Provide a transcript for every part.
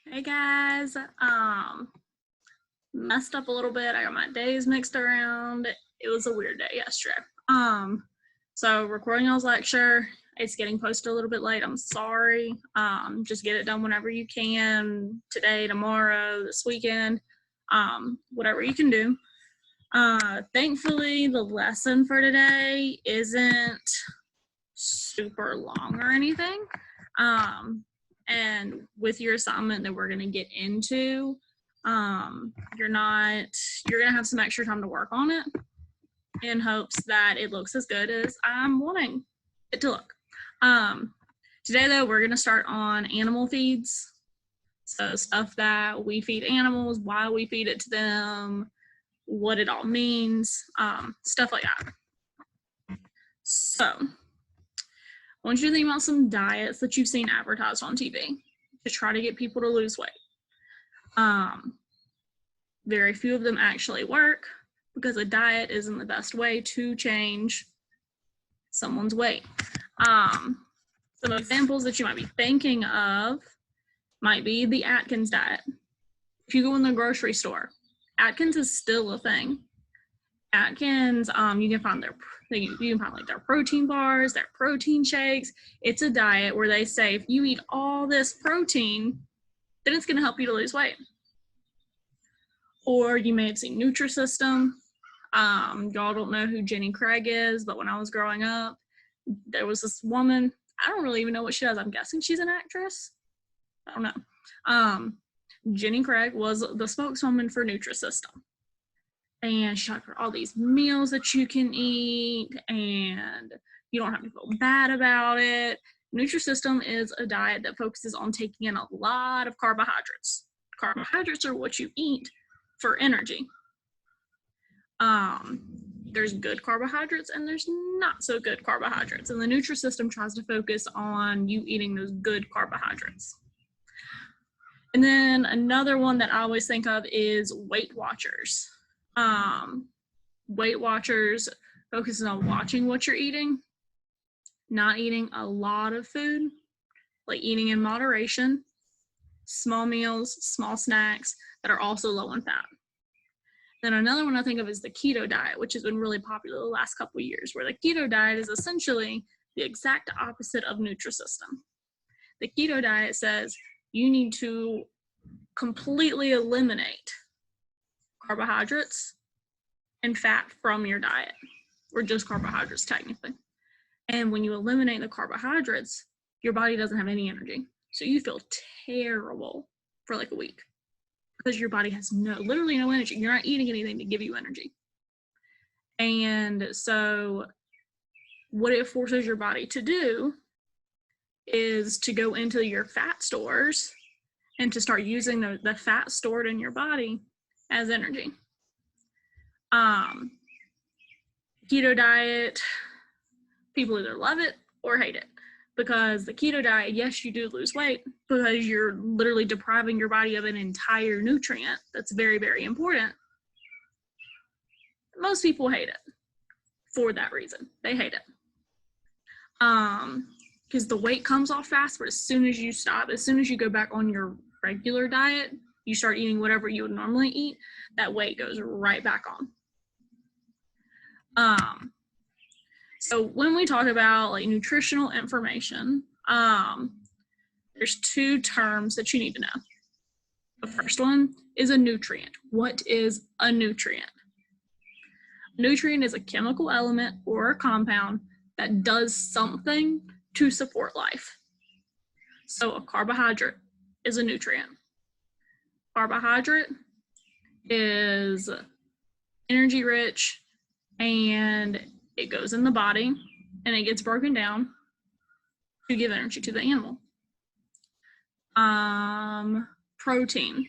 Hey guys, messed up a little bit. I got my days mixed around. It was a weird day yesterday. So recording y'all's lecture, it's getting posted a little bit late. I'm sorry. Just get it done whenever you can, today, tomorrow, this weekend, whatever you can do. Thankfully, the lesson for today isn't super long or anything. And with your assignment that we're going to get into, you're going to have some extra time to work on it in hopes that it looks as good as I'm wanting it to look. Today, though, we're going to start on animal feeds. So stuff that we feed animals, why we feed it to them, what it all means, stuff like that. So I want you to think about some diets that you've seen advertised on TV to try to get people to lose weight. Very few of them actually work because a diet isn't the best way to change someone's weight. Some examples that you might be thinking of might be the Atkins diet. If you go in the grocery store, Atkins is still a thing. Atkins, you can find like their protein bars, their protein shakes. It's a diet where they say if you eat all this protein, then it's going to help you to lose weight. Or you may have seen Nutrisystem. Y'all don't know who Jenny Craig is, but when I was growing up, there was this woman. I don't really even know what she does. I'm guessing she's an actress. I don't know. Jenny Craig was the spokeswoman for Nutrisystem. And she talked about all these meals that you can eat, and you don't have to feel bad about it. Nutrisystem is a diet that focuses on taking in a lot of carbohydrates. Carbohydrates are what you eat for energy. There's good carbohydrates and there's not so good carbohydrates, and the Nutrisystem tries to focus on you eating those good carbohydrates. And then another one that I always think of is Weight Watchers. Weight Watchers focuses on watching what you're eating, not eating a lot of food, like eating in moderation, small meals, small snacks that are also low in fat. Then another one I think of is the keto diet, which has been really popular the last couple of years, where the keto diet is essentially the exact opposite of Nutrisystem. The keto diet says you need to completely eliminate carbohydrates and fat from your diet, or just carbohydrates technically. And when you eliminate the carbohydrates, your body doesn't have any energy. So you feel terrible for like a week because your body has literally no energy. You're not eating anything to give you energy. And so what it forces your body to do is to go into your fat stores and to start using the fat stored in your body as energy. Keto diet, people either love it or hate it, because the keto diet, yes, you do lose weight because you're literally depriving your body of an entire nutrient that's very, very important. Most people hate it for that reason. They hate it. Because the weight comes off fast, but as soon as you stop, as soon as you go back on your regular diet, you start eating whatever you would normally eat, that weight goes right back on. So when we talk about like nutritional information, there's two terms that you need to know. The first one is a nutrient. What is a nutrient? A nutrient is a chemical element or a compound that does something to support life. So a carbohydrate is a nutrient. Carbohydrate is energy rich, and it goes in the body and it gets broken down to give energy to the animal. Protein.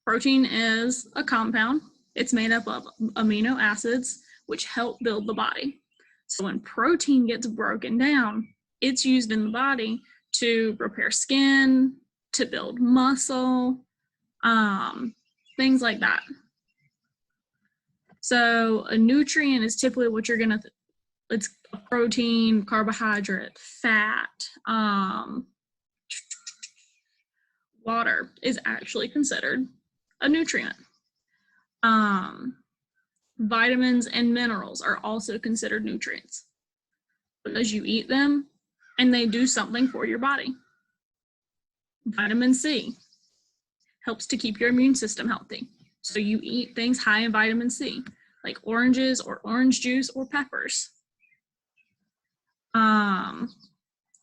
Protein is a compound. It's made up of amino acids which help build the body. So when protein gets broken down, it's used in the body to repair skin, to build muscle, things like that. So a nutrient is typically what you're gonna, it's a protein, carbohydrate, fat, Water is actually considered a nutrient. Vitamins and minerals are also considered nutrients because you eat them and they do something for your body. Vitamin C helps to keep your immune system healthy. So you eat things high in vitamin C, like oranges or orange juice or peppers.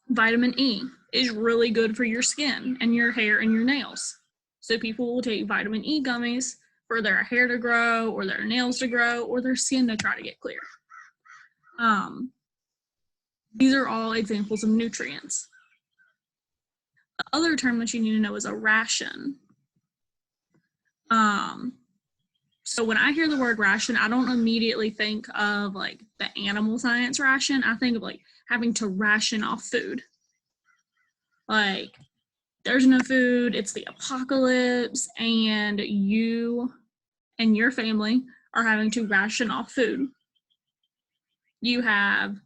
Vitamin E is really good for your skin and your hair and your nails. So people will take vitamin E gummies for their hair to grow or their nails to grow or their skin to try to get clear. These are all examples of nutrients. The other term that you need to know is a ration. So when I hear the word ration, I don't immediately think of like the animal science ration. I think of like having to ration off food. Like there's no food, it's the apocalypse, and you and your family are having to ration off food. You have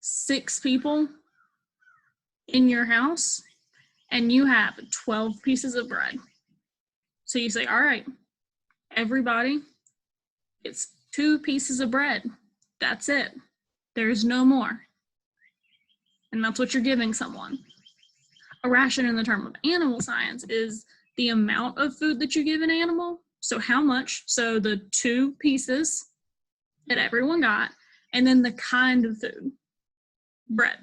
6 people in your house and you have 12 pieces of bread. So you say, all right, everybody, it's 2 pieces of bread. That's it. There's no more. And that's what you're giving someone. A ration in the term of animal science is the amount of food that you give an animal. So how much? So the 2 pieces that everyone got, and then the kind of food. Bread.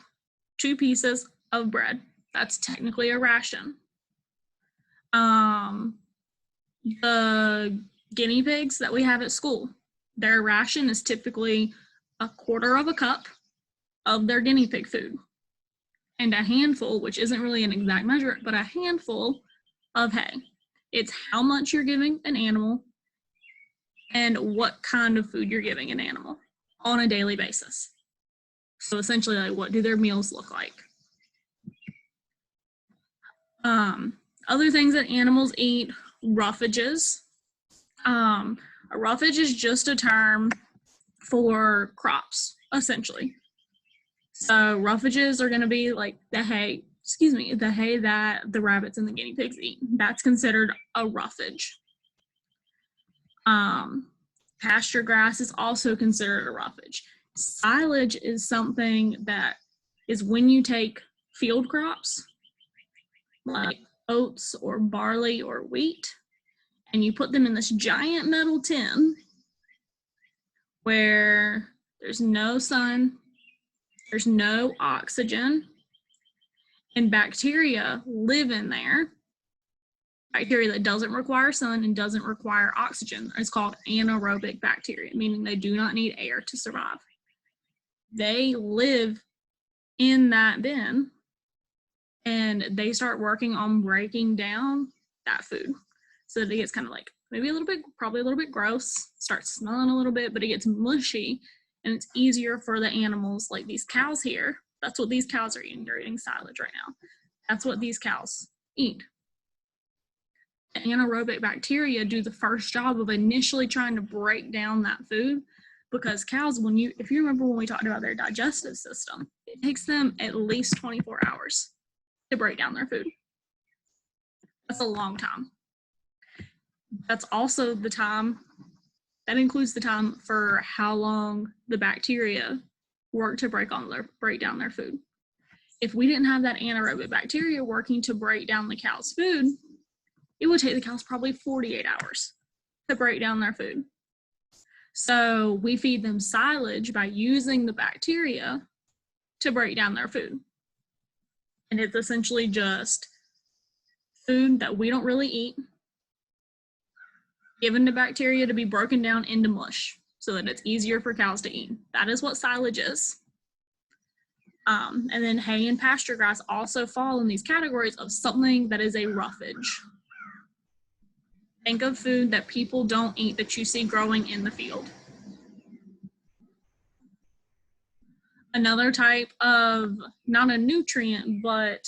2 pieces of bread. That's technically a ration. The guinea pigs that we have at school, their ration is typically 1/4 cup of their guinea pig food. And a handful, which isn't really an exact measure, but a handful of hay. It's how much you're giving an animal and what kind of food you're giving an animal on a daily basis. So essentially, like, what do their meals look like? Other things that animals eat, roughages. A roughage is just a term for crops, essentially. So roughages are going to be like the hay that the rabbits and the guinea pigs eat. That's considered a roughage. Pasture grass is also considered a roughage. Silage is something that is when you take field crops like oats or barley or wheat and you put them in this giant metal tin where there's no sun, there's no oxygen, and bacteria live in there. Bacteria that doesn't require sun and doesn't require oxygen. It's called anaerobic bacteria, meaning they do not need air to survive. They live in that bin and they start working on breaking down that food so that it gets kind of like probably a little bit gross, starts smelling a little bit, but it gets mushy and it's easier for the animals like these cows here. That's what these cows are eating. They're eating silage right now. That's what these cows eat. The anaerobic bacteria do the first job of initially trying to break down that food because cows, if you remember when we talked about their digestive system, it takes them at least 24 hours to break down their food. That's a long time. That's also the time, that includes the time for how long the bacteria work to break down their food. If we didn't have that anaerobic bacteria working to break down the cow's food, it would take the cows probably 48 hours to break down their food. So we feed them silage by using the bacteria to break down their food. And it's essentially just food that we don't really eat, given to bacteria to be broken down into mush so that it's easier for cows to eat. That is what silage is. And then hay and pasture grass also fall in these categories of something that is a roughage. Think of food that people don't eat that you see growing in the field. Another type of, not a nutrient, but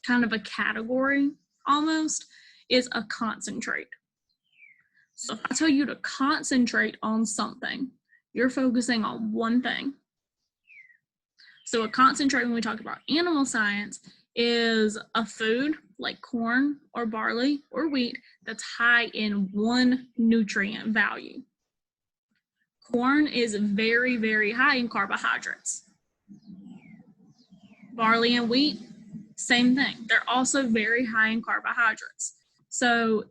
kind of a category almost, is a concentrate. So if I tell you to concentrate on something, you're focusing on one thing. So a concentrate, when we talk about animal science, is a food like corn or barley or wheat, that's high in one nutrient value. Corn is very, very high in carbohydrates. Barley and wheat, same thing. They're also very high in carbohydrates. So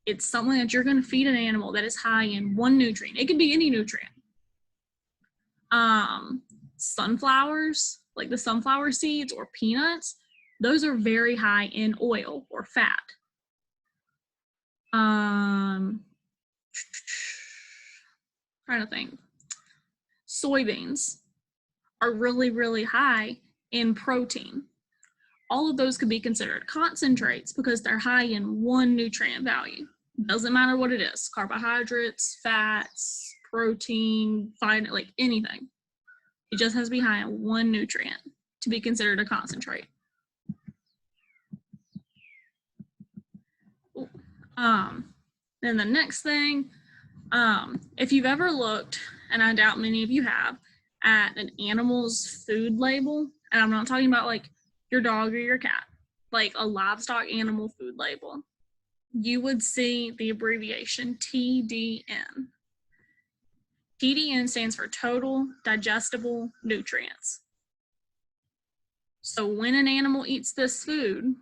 it's something that you're going to feed an animal that is high in one nutrient. It could be any nutrient. Sunflowers, like the sunflower seeds or peanuts, those are very high in oil or fat. Trying to think. Soybeans are really, really high in protein. All of those could be considered concentrates because they're high in one nutrient value. Doesn't matter what it is, carbohydrates, fats, protein, like anything. It just has to be high in one nutrient to be considered a concentrate. Then the next thing, if you've ever looked, and I doubt many of you have, at an animal's food label, and I'm not talking about like your dog or your cat, like a livestock animal food label, you would see the abbreviation TDN. TDN stands for total digestible nutrients. So when an animal eats this food,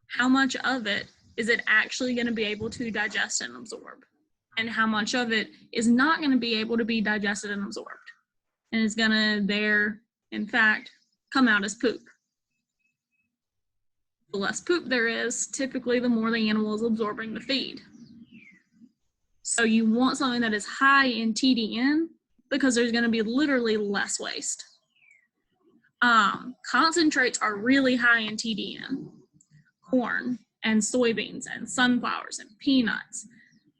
how much of it is it actually going to be able to digest and absorb? And how much of it is not going to be able to be digested and absorbed? And is going to in fact, come out as poop. The less poop there is, typically the more the animal is absorbing the feed. So you want something that is high in TDN because there's going to be literally less waste. Concentrates are really high in TDN. Corn and soybeans and sunflowers and peanuts.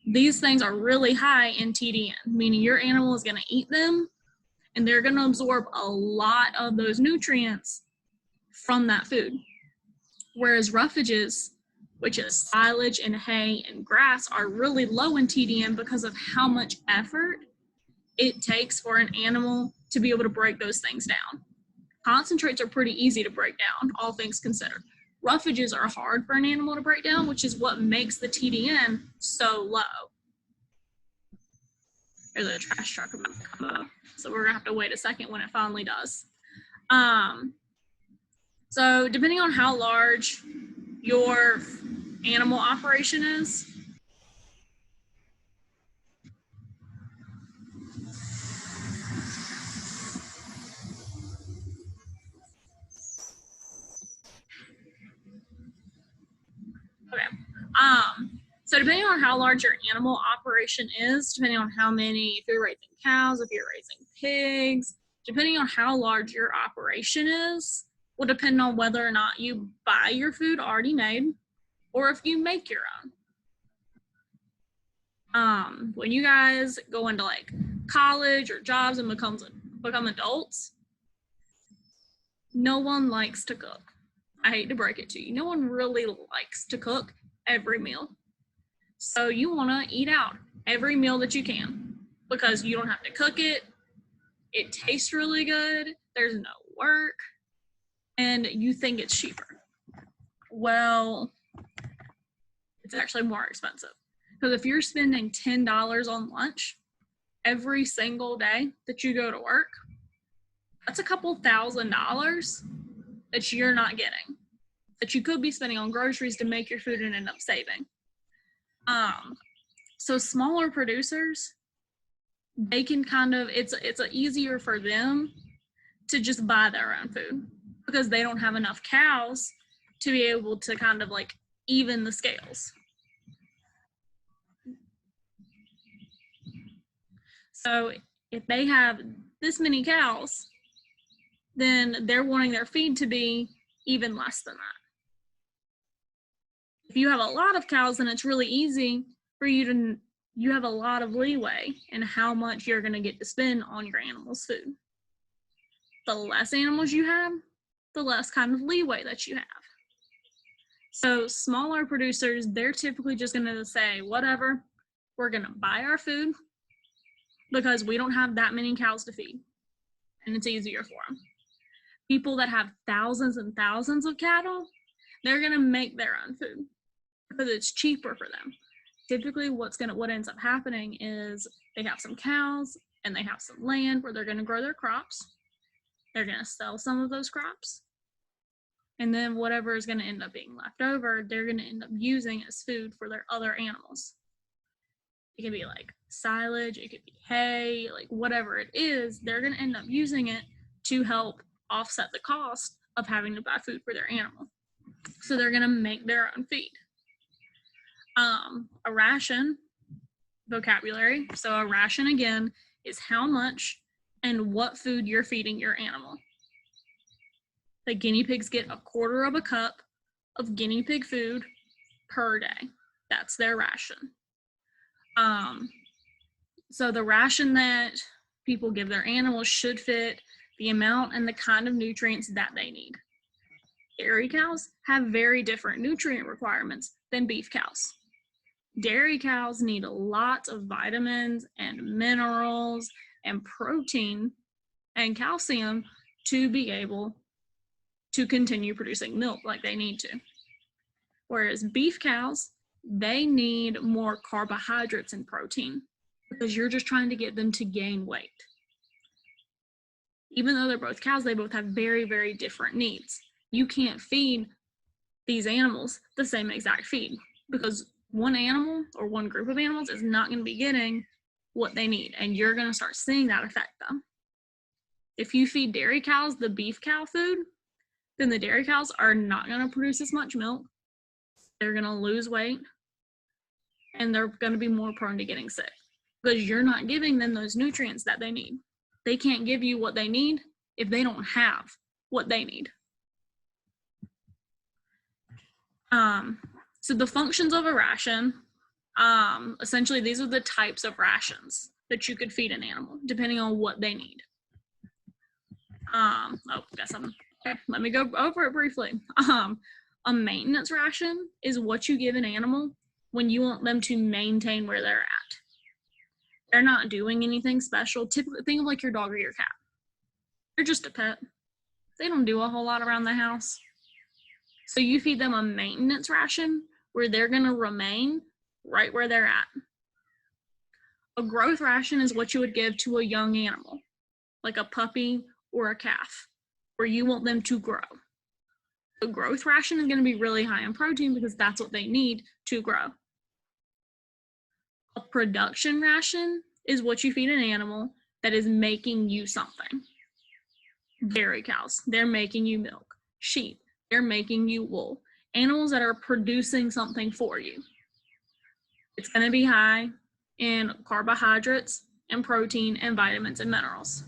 These things are really high in TDN, meaning your animal is going to eat them and they're going to absorb a lot of those nutrients from that food. Whereas roughages, which is silage and hay and grass, are really low in TDN because of how much effort it takes for an animal to be able to break those things down. Concentrates are pretty easy to break down, all things considered. Roughages are hard for an animal to break down, which is what makes the TDN so low. There's a trash truck about to come up, so we're gonna have to wait a second when it finally does. So depending on how large your animal operation is, so depending on how large your animal operation is, depending on how many, if you're raising cows, if you're raising pigs, depending on how large your operation is, will depend on whether or not you buy your food already made or if you make your own. When you guys go into like college or jobs and become adults, no one likes to cook. I hate to break it to you. No one really likes to cook every meal. So you want to eat out every meal that you can because you don't have to cook it. It tastes really good. There's no work. And you think it's cheaper. Well, it's actually more expensive. Because if you're spending $10 on lunch every single day that you go to work, that's a couple $1,000s that you're not getting, that you could be spending on groceries to make your food and end up saving. So smaller producers, they can it's easier for them to just buy their own food because they don't have enough cows to be able to kind of like even the scales. So if they have this many cows, then they're wanting their feed to be even less than that. If you have a lot of cows, then it's really easy for you have a lot of leeway in how much you're going to get to spend on your animal's food. The less animals you have, the less kind of leeway that you have. So smaller producers, they're typically just going to say, whatever, we're going to buy our food because we don't have that many cows to feed, and it's easier for them. People that have thousands and thousands of cattle, They're going to make their own food because it's cheaper for them. Typically what ends up happening is they have some cows and they have some land where they're going to grow their crops. They're going to sell some of those crops. And then whatever is going to end up being left over, they're going to end up using as food for their other animals. It can be like silage, it could be hay, like whatever it is, they're going to end up using it to help offset the cost of having to buy food for their animal. So they're going to make their own feed. A ration vocabulary. So a ration, again, is how much and what food you're feeding your animal. The guinea pigs get 1/4 cup of guinea pig food per day. That's their ration. So the ration that people give their animals should fit the amount and the kind of nutrients that they need. Dairy cows have very different nutrient requirements than beef cows. Dairy cows need lots of vitamins and minerals and protein and calcium to be able to continue producing milk like they need to. Whereas beef cows, they need more carbohydrates and protein because you're just trying to get them to gain weight. Even though they're both cows, they both have very, very different needs. You can't feed these animals the same exact feed because one animal or one group of animals is not going to be getting what they need, and you're going to start seeing that affect them. If you feed dairy cows the beef cow food, then the dairy cows are not going to produce as much milk. They're going to lose weight, and they're going to be more prone to getting sick because you're not giving them those nutrients that they need. They can't give you what they need if they don't have what they need. So the functions of a ration, essentially these are the types of rations that you could feed an animal depending on what they need. Okay, let me go over it briefly. A maintenance ration is what you give an animal when you want them to maintain where they're at. They're not doing anything special. Typically, think of like your dog or your cat. They're just a pet. They don't do a whole lot around the house. So you feed them a maintenance ration where they're going to remain right where they're at. A growth ration is what you would give to a young animal, like a puppy or a calf, where you want them to grow. A growth ration is going to be really high in protein because that's what they need to grow. A production ration is what you feed an animal that is making you something. Dairy cows, they're making you milk. Sheep, they're making you wool. Animals that are producing something for you. It's going to be high in carbohydrates and protein and vitamins and minerals.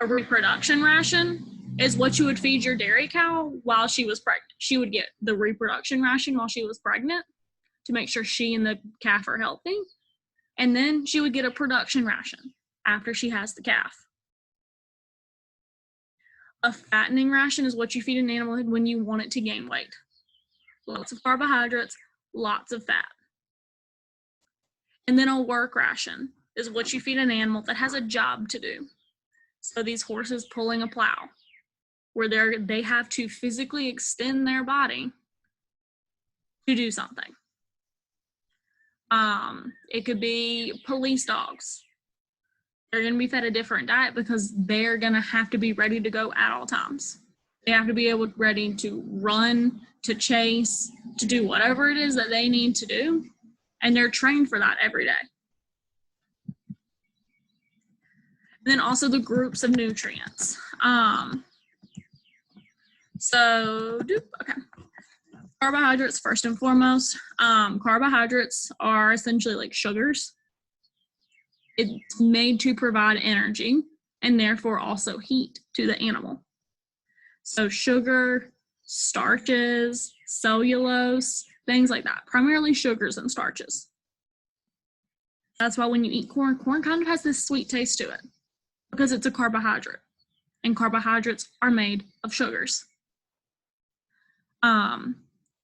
A reproduction ration is what you would feed your dairy cow while she was pregnant. She would get the reproduction ration while she was pregnant to make sure she and the calf are healthy. And then she would get a production ration after she has the calf. A fattening ration is what you feed an animal when you want it to gain weight. Lots of carbohydrates, lots of fat. And then a work ration is what you feed an animal that has a job to do. So these horses pulling a plow, where they have to physically extend their body to do something. It could be police dogs. They're going to be fed a different diet because they're going to have to be ready to go at all times. They have to be ready to run, to chase, to do whatever it is that they need to do. And they're trained for that every day. And then also the groups of nutrients. Okay. Carbohydrates first and foremost. Carbohydrates are essentially like sugars. It's made to provide energy and therefore also heat to the animal. So sugar, starches, cellulose, things like that. Primarily sugars and starches. That's why when you eat corn, corn kind of has this sweet taste to it because it's a carbohydrate. And carbohydrates are made of sugars.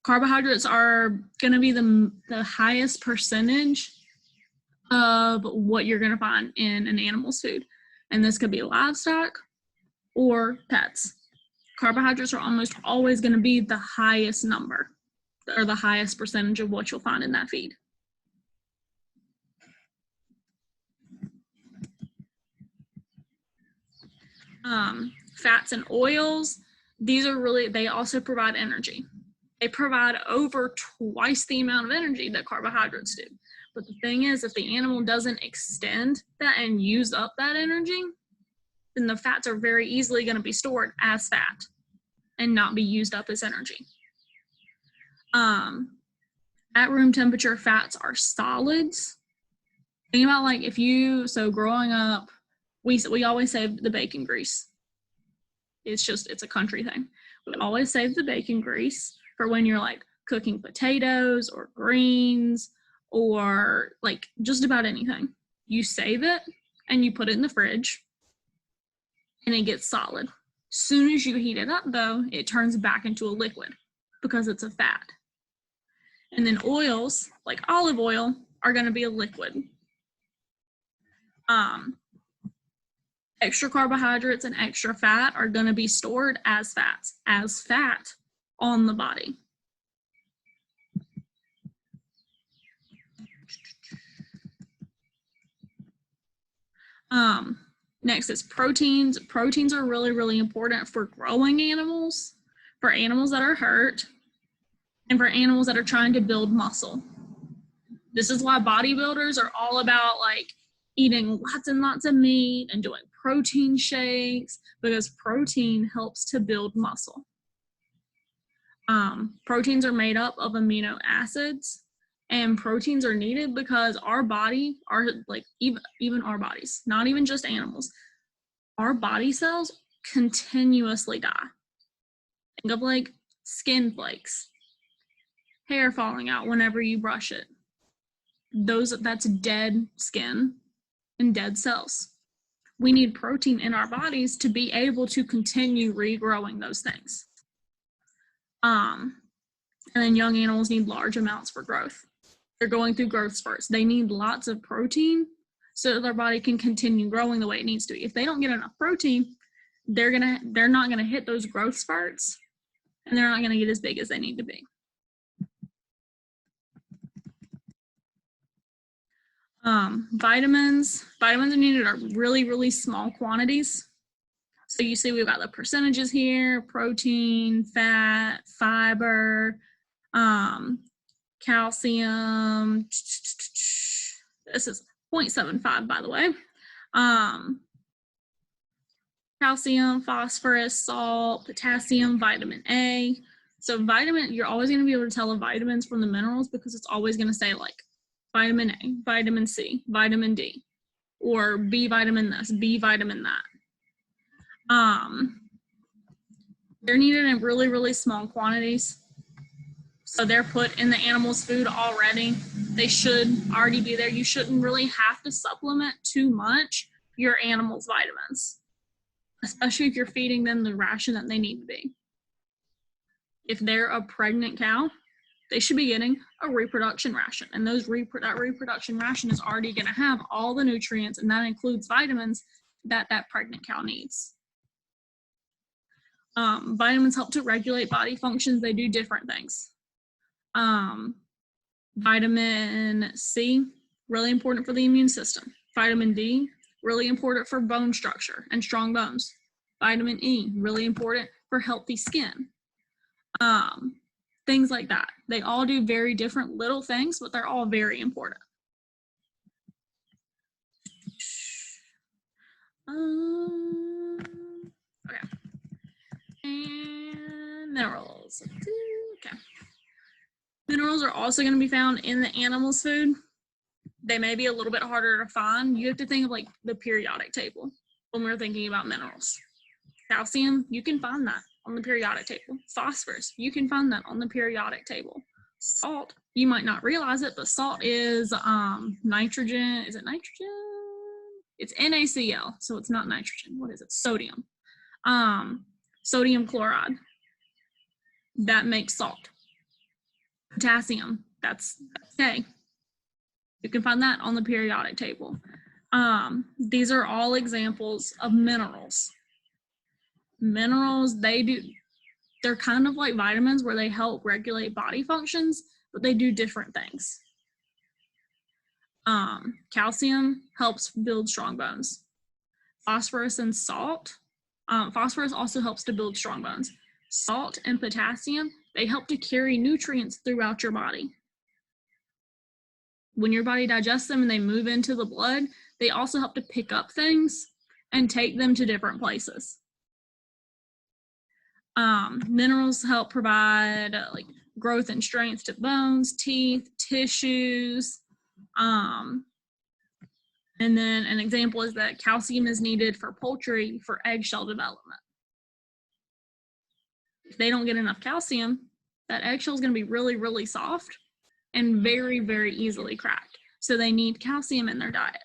Carbohydrates are going to be the highest percentage of what you're going to find in an animal's food. And this could be livestock or pets. Carbohydrates are almost always going to be the highest number or the highest percentage of what you'll find in that feed. Fats and oils, these are really, they also provide energy. They provide over twice the amount of energy that carbohydrates do. But the thing is, if the animal doesn't extend that and use up that energy, then the fats are very easily going to be stored as fat and not be used up as energy. At room temperature, fats are solids. Think about like if you, so growing up, we always save the bacon grease. It's a country thing. We always save the bacon grease for when you're like cooking potatoes or greens or like just about anything. You save it and you put it in the fridge and it gets solid. Soon as you heat it up though, it turns back into a liquid because it's a fat. And then oils, like olive oil, are going to be a liquid. Extra carbohydrates and extra fat are going to be stored as fats, as fat on the body. Next is proteins. Proteins are really, really important for growing animals, for animals that are hurt, and for animals that are trying to build muscle. This is why bodybuilders are all about like eating lots and lots of meat and doing protein shakes, because protein helps to build muscle. Proteins are made up of amino acids, and proteins are needed because our body, even our bodies, not even just animals, our body cells continuously die. Think of like skin flakes, hair falling out whenever you brush it. That's dead skin and dead cells. We need protein in our bodies to be able to continue regrowing those things. And then young animals need large amounts for growth. They're going through growth spurts. They need lots of protein so that their body can continue growing the way it needs to. If they don't get enough protein, they're not gonna hit those growth spurts, and they're not gonna get as big as they need to be. Vitamins are needed at really, really small quantities. So you see we've got the percentages here: protein, fat, fiber, calcium. This is 0.75, by the way. Calcium, phosphorus, salt, potassium, vitamin A. So you're always going to be able to tell the vitamins from the minerals because it's always going to say like vitamin A, vitamin C, vitamin D, or B vitamin this, B vitamin that. They're needed in really, really small quantities. So they're put in the animal's food already. They should already be there. You shouldn't really have to supplement too much your animal's vitamins, especially if you're feeding them the ration that they need to be. If they're a pregnant cow, they should be getting a reproduction ration. And that reproduction ration is already going to have all the nutrients, and that includes vitamins that pregnant cow needs. Vitamins help to regulate body functions. They do different things. Vitamin C, really important for the immune system. Vitamin D, really important for bone structure and strong bones. Vitamin E, really important for healthy skin. Things like that. They all do very different little things, but they're all very important. Okay. And minerals. Okay. Minerals are also going to be found in the animal's food. They may be a little bit harder to find. You have to think of like the periodic table when we're thinking about minerals. Calcium, you can find that on the periodic table. Phosphorus, you can find that on the periodic table. Salt, you might not realize it, but salt is nitrogen. Is it nitrogen? It's NaCl, so it's not nitrogen. What is it? Sodium. Sodium chloride. That makes salt. Potassium, that's K. You can find that on the periodic table. These are all examples of minerals. Minerals, they're kind of like vitamins where they help regulate body functions, but they do different things. Calcium helps build strong bones. Phosphorus and salt. Phosphorus also helps to build strong bones. Salt and potassium, they help to carry nutrients throughout your body. When your body digests them and they move into the blood, they also help to pick up things and take them to different places. Minerals help provide like growth and strength to bones, teeth, tissues. And then an example is that calcium is needed for poultry for eggshell development. If they don't get enough calcium, that eggshell is going to be really, really soft and very, very easily cracked. So they need calcium in their diet.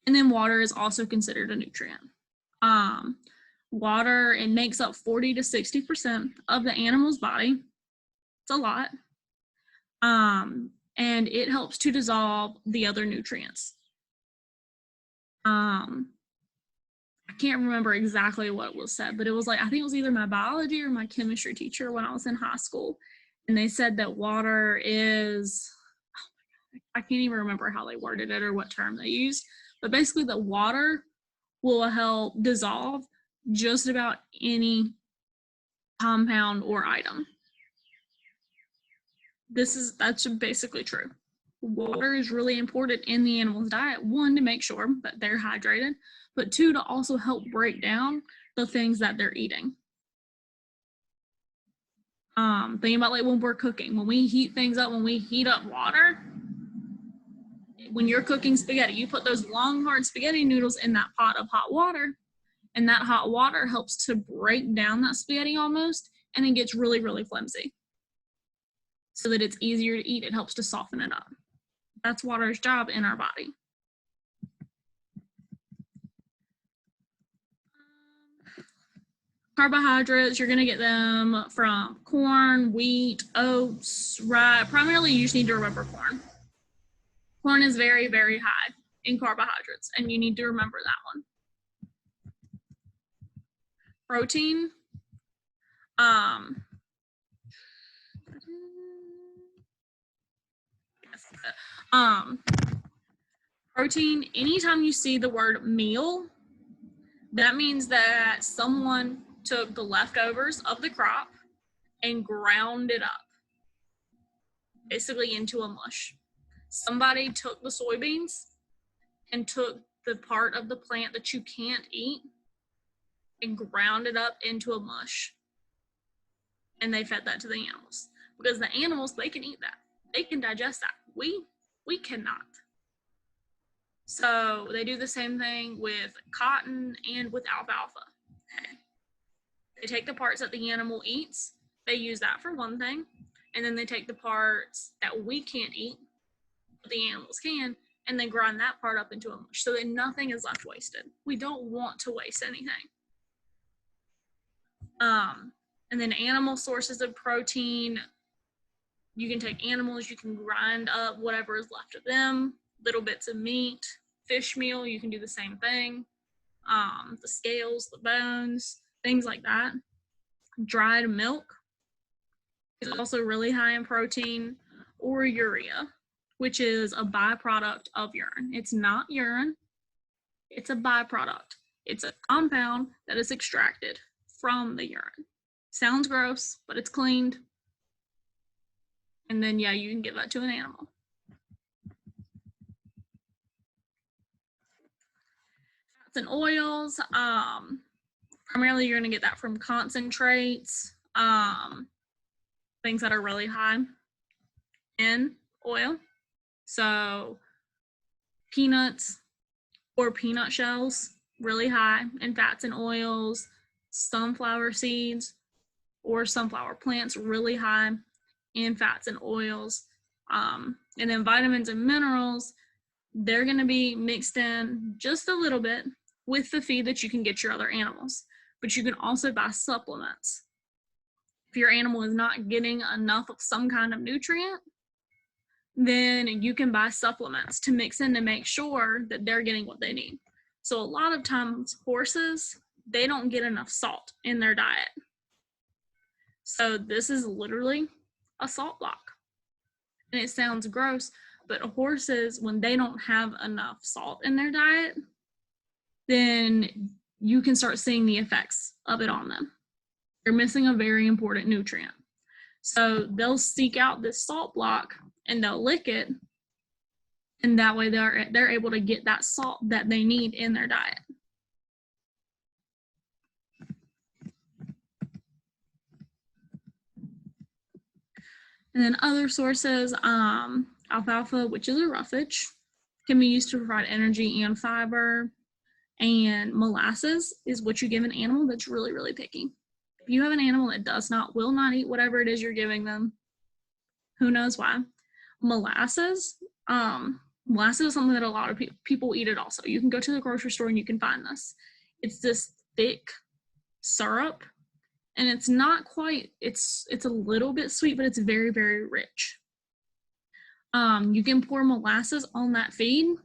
And then water is also considered a nutrient. Water, it makes up 40 to 60% of the animal's body. It's a lot. And it helps to dissolve the other nutrients. I can't remember exactly what was said, but it was like, I think it was either my biology or my chemistry teacher when I was in high school. And they said that water is, I can't even remember how they worded it or what term they used, but basically the water will help dissolve just about any compound or item. That's basically true. Water is really important in the animal's diet. One, to make sure that they're hydrated, but two, to also help break down the things that they're eating. Think about like when we're cooking, when we heat things up, when we heat up water, when you're cooking spaghetti, you put those long, hard spaghetti noodles in that pot of hot water, and that hot water helps to break down that spaghetti almost, and it gets really, really flimsy so that it's easier to eat. It helps to soften it up. That's water's job in our body. Carbohydrates, you're gonna get them from corn, wheat, oats, rye. Primarily, you just need to remember corn. Corn is very, very high in carbohydrates, and you need to remember that one. Protein, protein, anytime you see the word meal, that means that someone took the leftovers of the crop and ground it up, basically into a mush. Somebody took the soybeans and took the part of the plant that you can't eat and ground it up into a mush. And they fed that to the animals. Because the animals, they can eat that. They can digest that. We cannot. So they do the same thing with cotton and with alfalfa. Okay. They take the parts that the animal eats, they use that for one thing, and then they take the parts that we can't eat, but the animals can, and they grind that part up into a mush so that nothing is left wasted. We don't want to waste anything. And then animal sources of protein, you can take animals, you can grind up whatever is left of them, little bits of meat, fish meal, you can do the same thing. The scales, the bones, things like that. Dried milk is also really high in protein, or urea, which is a byproduct of urine. It's not urine, it's a byproduct. It's a compound that is extracted from the urine. Sounds gross, but it's cleaned. And then, yeah, you can give that to an animal. Fats and oils, primarily you're gonna get that from concentrates, things that are really high in oil. So peanuts or peanut shells, really high in fats and oils. Sunflower seeds or sunflower plants, really high in fats and oils. And then vitamins and minerals, they're going to be mixed in just a little bit with the feed that you can get your other animals. But you can also buy supplements. If your animal is not getting enough of some kind of nutrient, then you can buy supplements to mix in to make sure that they're getting what they need. So a lot of times horses, they don't get enough salt in their diet. So this is literally a salt block. And it sounds gross, but horses, when they don't have enough salt in their diet, then you can start seeing the effects of it on them. They're missing a very important nutrient. So they'll seek out this salt block and they'll lick it, and that way they're able to get that salt that they need in their diet. And then other sources, alfalfa, which is a roughage, can be used to provide energy and fiber. And molasses is what you give an animal that's really, really picky. If you have an animal that will not eat whatever it is you're giving them, who knows why. Molasses is something that a lot of people eat it also. You can go to the grocery store and you can find this. It's this thick syrup, and it's not quite, it's a little bit sweet, but it's very, very rich. You can pour molasses on that feed,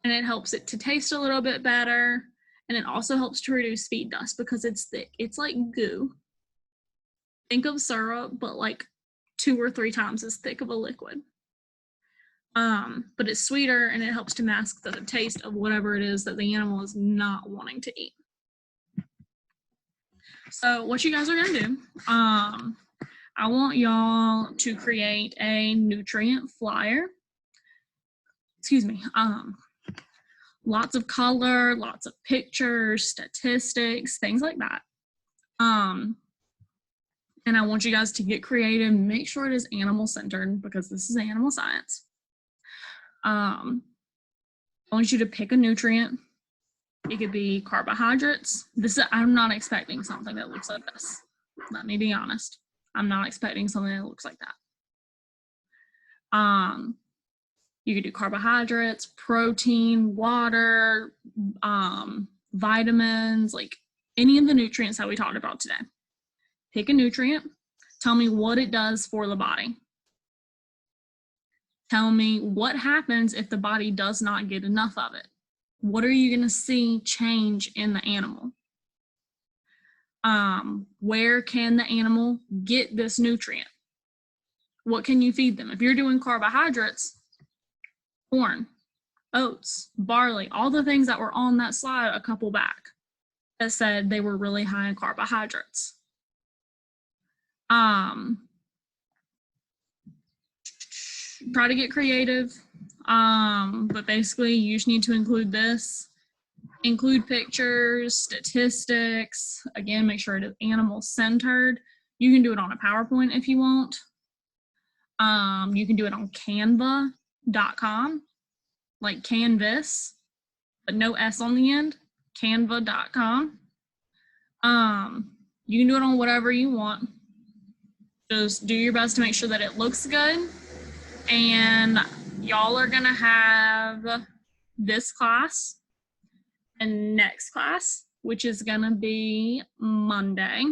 and it helps it to taste a little bit better, and it also helps to reduce feed dust because it's thick. It's like goo. Think of syrup, but like 2 or 3 times as thick of a liquid. But it's sweeter, and it helps to mask the taste of whatever it is that the animal is not wanting to eat. So what you guys are gonna do, I want y'all to create a nutrient flyer. Excuse me. Lots of color, lots of pictures, statistics, things like that. And I want you guys to get creative, make sure it is animal centered because this is animal science. I want you to pick a nutrient. It could be carbohydrates. I'm not expecting something that looks like this. Let me be honest. I'm not expecting something that looks like that. You could do carbohydrates, protein, water, vitamins, like any of the nutrients that we talked about today. Pick a nutrient. Tell me what it does for the body. Tell me what happens if the body does not get enough of it. What are you going to see change in the animal? Where can the animal get this nutrient? What can you feed them? If you're doing carbohydrates, corn, oats, barley, all the things that were on that slide a couple back that said they were really high in carbohydrates. Try to get creative, but basically you just need to include this. Include pictures, statistics. Again, make sure it is animal centered. You can do it on a PowerPoint if you want. You can do it on canva.com, like canvas, but no S on the end, canva.com. You can do it on whatever you want. Just do your best to make sure that it looks good. And y'all are gonna have this class and next class, which is gonna be Monday,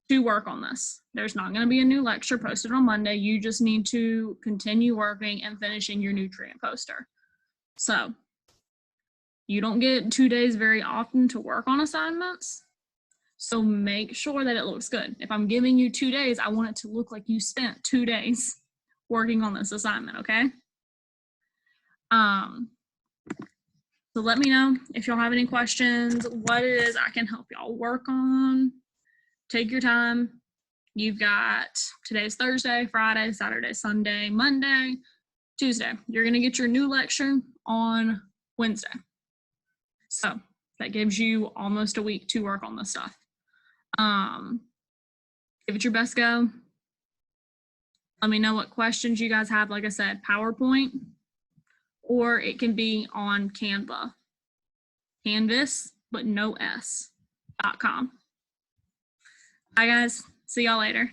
to work on this. There's not gonna be a new lecture posted on Monday. You just need to continue working and finishing your nutrient poster. So you don't get 2 days very often to work on assignments. So make sure that it looks good. If I'm giving you 2 days, I want it to look like you spent 2 days working on this assignment, okay? So let me know if y'all have any questions, what it is I can help y'all work on. Take your time. You've got, today's Thursday, Friday, Saturday, Sunday, Monday, Tuesday. You're gonna get your new lecture on Wednesday. So that gives you almost a week to work on this stuff. Give it your best go. Let me know what questions you guys have. Like I said, PowerPoint, or it can be on Canva. Canvas, but no S.com. Bye guys. See y'all later.